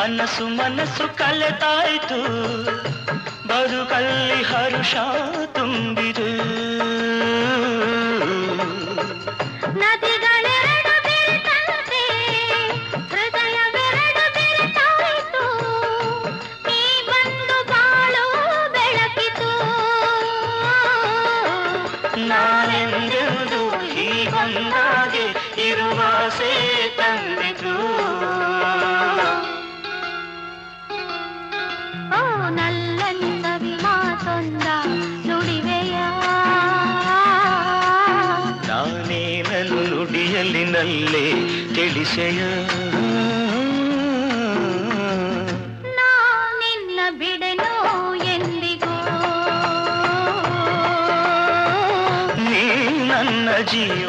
ಮನಸ್ಸು ಮನಸ್ಸು ಕಲೆತಾಯ್ತು ಬದುಕಲ್ಲಿ ಹರುಷ ತುಂಬಿದು ನದಿಗಳೆರಡು ಬೆರೆತಂತೆ ಹೃದಯವೆರಡು ಬೆರೆತಾಯ್ತು ನೀ ಬಂದು ಬಾಳು ಬೆಳಕಿತು ನಾನೆಂದೆಂದು ಹೀಗೊಂದಾಗೆ ಇರುವಾಸೆ ತಂದಿತು ನಲ್ಲನಿ ಸವಿ ಮಾತೊಂದ ನುಡಿವೆಯ ನಾನೇ ನನ್ನ ನುಡಿಯಲ್ಲಿ ನಲ್ಲೇ ತಿಳಿಸೆಯ ನಾ ನಿನ್ನ ಬಿಡೆನೋ ಎಂದಿಗೂ ನೀ ನನ್ನ ಜೀವ